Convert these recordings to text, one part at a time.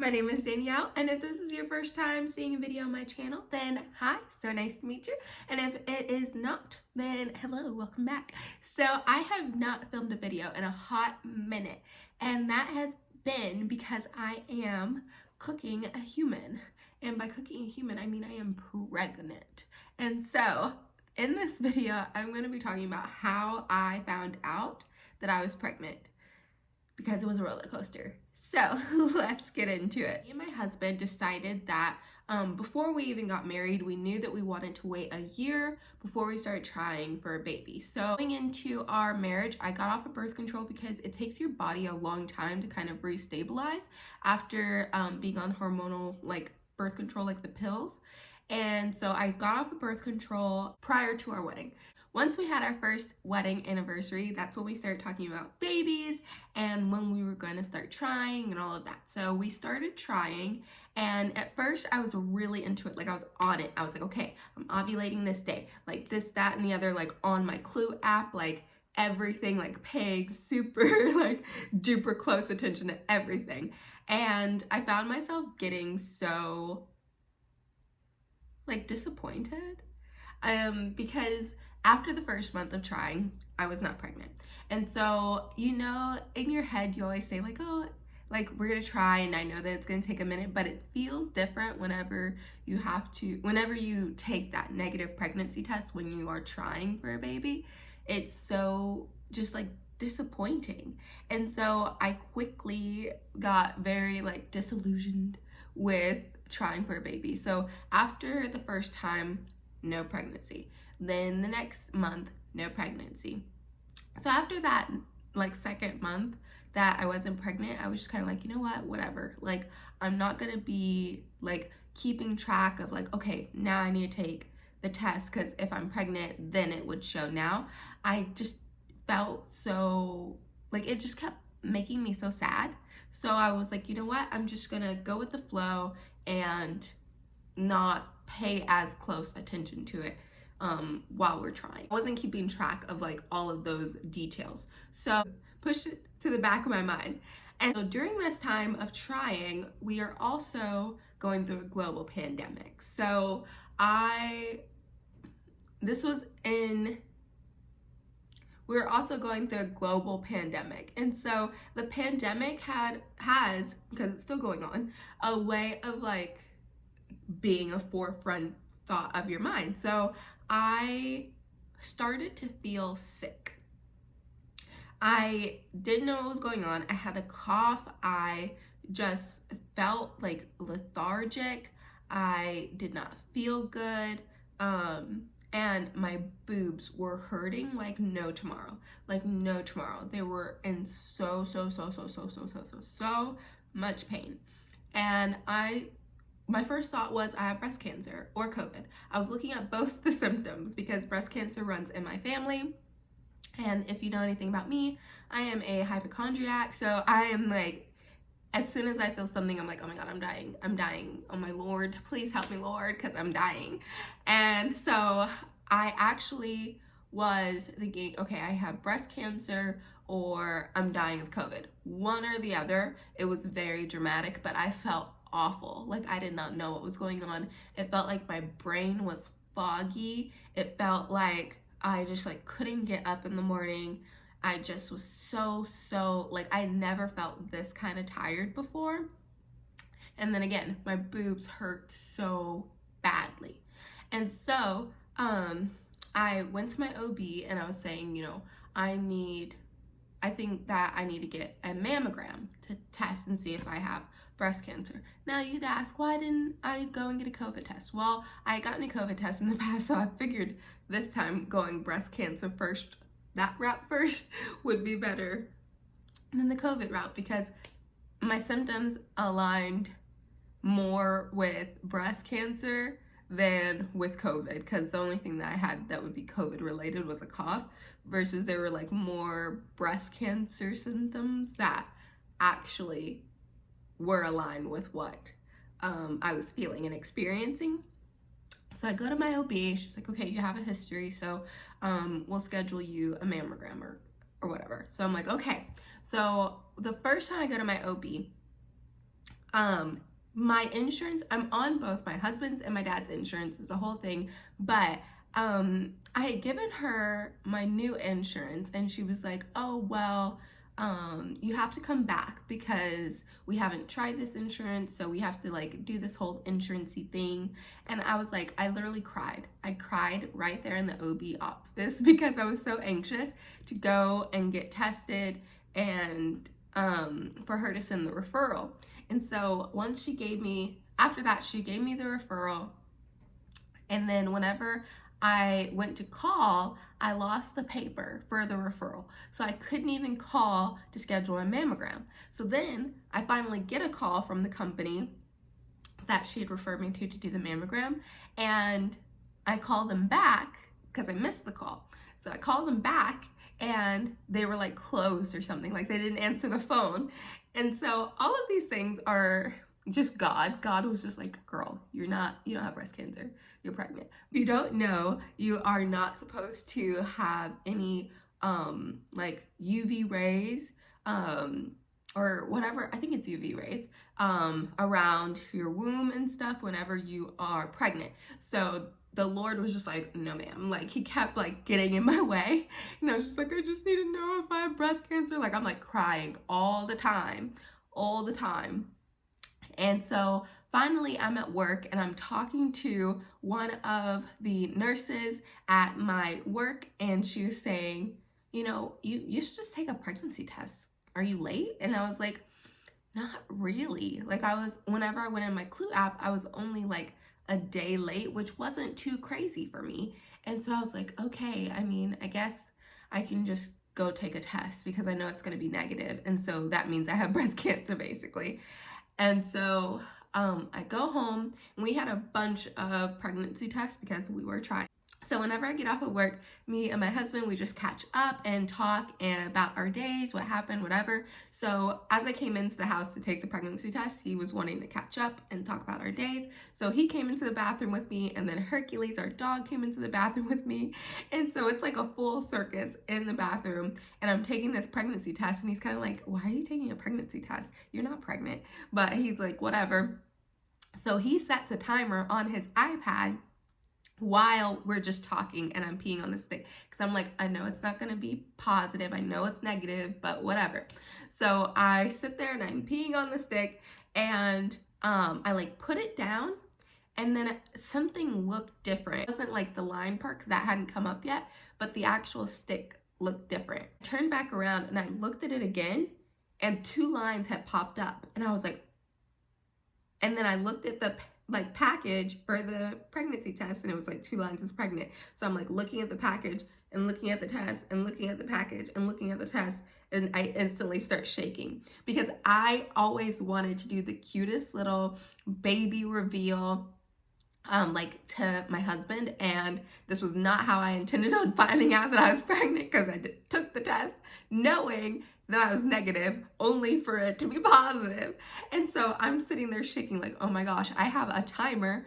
my name is Danielle, and if this is your first time seeing a video on my channel, then hi, so nice to meet you. And if it is not, then hello, welcome back. So I have not filmed a video in a hot minute, and that has been because I am cooking a human. And by cooking a human, I mean I am pregnant. And so in this video, I'm going to be talking about how I found out that I was pregnant, because it was a roller coaster. So let's get into it. Me and my husband decided that before we even got married, we knew that we wanted to wait a year before we started trying for a baby. So going into our marriage, I got off of birth control because it takes your body a long time to kind of restabilize after being on hormonal birth control, like the pills. And so I got off of birth control prior to our wedding. Once we had our first wedding anniversary, that's when we started talking about babies and when we were going to start trying and all of that. So we started trying, and at first I was really into it. Like, I was on it. I was like, okay, I'm ovulating this day, like this, that, and the other, like on my Clue app, like everything, like paying super like duper close attention to everything. And I found myself getting so disappointed because after the first month of trying, I was not pregnant. And so, you know, in your head, you always say oh, we're gonna try, and I know that it's gonna take a minute, but it feels different whenever you take that negative pregnancy test when you are trying for a baby. It's so just disappointing. And so I quickly got very disillusioned with trying for a baby. So after the first time, no pregnancy. Then the next month, no pregnancy. So after that second month that I wasn't pregnant, I was just kind of you know what, whatever. I'm not gonna be keeping track of okay, now I need to take the test, because if I'm pregnant, then it would show now. I just felt so it just kept making me so sad. So I was you know what, I'm just gonna go with the flow and not pay as close attention to it while we're trying. I wasn't keeping track of all of those details, so pushed it to the back of my mind. And so during this time of trying, we are also going through a global pandemic. So we're also going through a global pandemic. And so the pandemic has, because it's still going on, a way of being a forefront thought of your mind. So I started to feel sick. I didn't know what was going on. I had a cough. I just felt lethargic. I did not feel good. And my boobs were hurting like no tomorrow. No tomorrow. They were in so much pain. And my first thought was I have breast cancer or COVID. I was looking at both the symptoms because breast cancer runs in my family. And if you know anything about me, I am a hypochondriac. So I am as soon as I feel something, I'm oh my God, I'm dying. Oh my Lord, please help me, Lord, because I'm dying. And so I actually was thinking, okay, I have breast cancer or I'm dying of COVID. One or the other. It was very dramatic, but I felt awful. I did not know what was going on. It felt like my brain was foggy. It felt like I just couldn't get up in the morning. I just was so I never felt this kind of tired before. And then again, my boobs hurt so badly. And so I went to my OB and I was saying, you know, I think that I need to get a mammogram to test and see if I have breast cancer. Now you'd ask, why didn't I go and get a COVID test? Well, I had gotten a COVID test in the past, so I figured this time going breast cancer first, that route first, would be better than the COVID route, because my symptoms aligned more with breast cancer than with COVID, because the only thing that I had that would be COVID related was a cough, versus there were more breast cancer symptoms that actually were aligned with what I was feeling and experiencing. So I go to my OB. She's okay, you have a history, so we'll schedule you a mammogram or whatever. So I'm okay. So the first time I go to my OB, My insurance, I'm on both my husband's and my dad's insurance, is the whole thing, but I had given her my new insurance and she was like, oh, well, you have to come back because we haven't tried this insurance, so we have to like do this whole insurance-y thing. And I was like, I literally cried. I cried right there in the OB office because I was so anxious to go and get tested and for her to send the referral. And so once she gave me, after that, she gave me the referral. And then whenever I went to call, I lost the paper for the referral. So I couldn't even call to schedule a mammogram. So then I finally get a call from the company that she had referred me to do the mammogram. And I called them back because I missed the call. So I called them back and they were like closed or something, like they didn't answer the phone. And so all of these things are just God. God was just like, girl, you don't have breast cancer, you're pregnant. If you don't know, you are not supposed to have any like UV rays or whatever, I think it's UV rays around your womb and stuff whenever you are pregnant. So the Lord was just like, no ma'am. Like he kept like getting in my way. And I was just like, I just need to know if I have breast cancer. Like I'm like crying all the time. And so finally I'm at work and I'm talking to one of the nurses at my work, and she was saying, you know, you should just take a pregnancy test. Are you late? And I was like, not really. Like whenever I went in my Clue app, I was only like a day late, which wasn't too crazy for me. And so I was like, okay, I mean, I guess I can just go take a test because I know it's going to be negative. And so that means I have breast cancer basically. And so I go home and we had a bunch of pregnancy tests because we were trying. So whenever I get off of work, me and my husband, we just catch up and talk about our days, what happened, whatever. So as I came into the house to take the pregnancy test, he was wanting to catch up and talk about our days. So he came into the bathroom with me, and then Hercules, our dog, came into the bathroom with me. And so it's like a full circus in the bathroom, and I'm taking this pregnancy test, and he's kind of like, why are you taking a pregnancy test? You're not pregnant. But he's like, whatever. So he sets a timer on his iPad while we're just talking, and I'm peeing on the stick because I'm like, I know it's not going to be positive, I know it's negative, but whatever. So I sit there and I'm peeing on the stick, and I like put it down, and then something looked different. It wasn't like the line part because that hadn't come up yet, but the actual stick looked different. I turned back around and I looked at it again, and 2 lines had popped up, and I was like, and then I looked at the like package for the pregnancy test, and it was like 2 lines is pregnant. So I'm like looking at the package and looking at the test and looking at the package and looking at the test, and I instantly start shaking because I always wanted to do the cutest little baby reveal like to my husband, and this was not how I intended on finding out that I was pregnant, because I took the test knowing that I was negative only for it to be positive. And so I'm sitting there shaking like, oh my gosh, I have a timer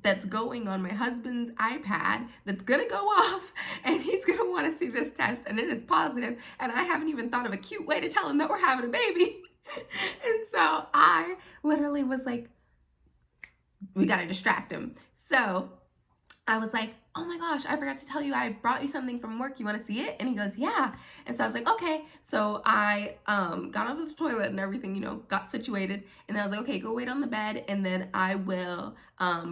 that's going on my husband's iPad that's gonna go off, and he's gonna want to see this test, and it is positive, and I haven't even thought of a cute way to tell him that we're having a baby. And so I literally was like, we gotta distract him. So I was like, oh my gosh, I forgot to tell you, I brought you something from work. You want to see it? And he goes, yeah. And so I was like, okay. So I got off the toilet and everything, you know, got situated. And I was like, okay, go wait on the bed, and then I will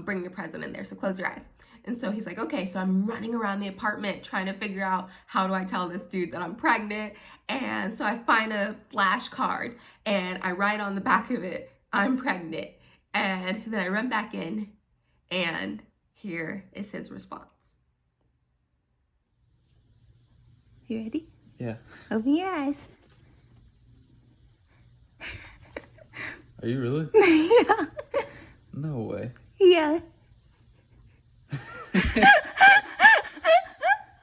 bring your present in there. So close your eyes. And so he's like, okay. So I'm running around the apartment trying to figure out, how do I tell this dude that I'm pregnant? And so I find a flashcard and I write on the back of it, I'm pregnant. And then I run back in, and here is his response. You ready? Yeah. Open your eyes. Are you really? Yeah. No way. Yeah.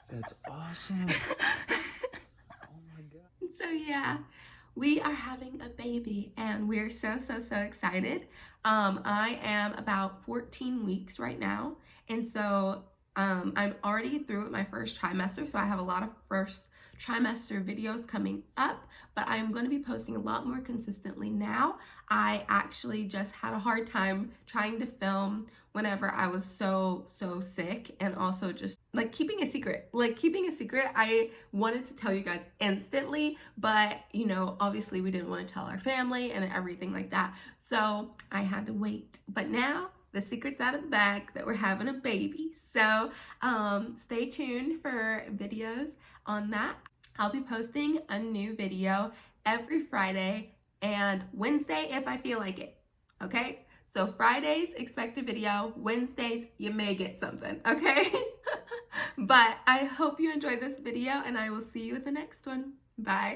That's awesome. Oh my god. So yeah, we are having a baby, and we're so excited. I am about 14 weeks right now, and so I'm already through my first trimester, so I have a lot of first trimester videos coming up, but I'm going to be posting a lot more consistently now. I actually just had a hard time trying to film whenever I was so sick, and also just like keeping a secret. I wanted to tell you guys instantly, but you know, obviously we didn't want to tell our family and everything like that, so I had to wait. But now the secret's out of the bag that we're having a baby, so stay tuned for videos on that. I'll be posting a new video every Friday and Wednesday if I feel like it, okay? So Fridays, expect a video. Wednesdays, you may get something, okay? But I hope you enjoyed this video, and I will see you at the next one. Bye.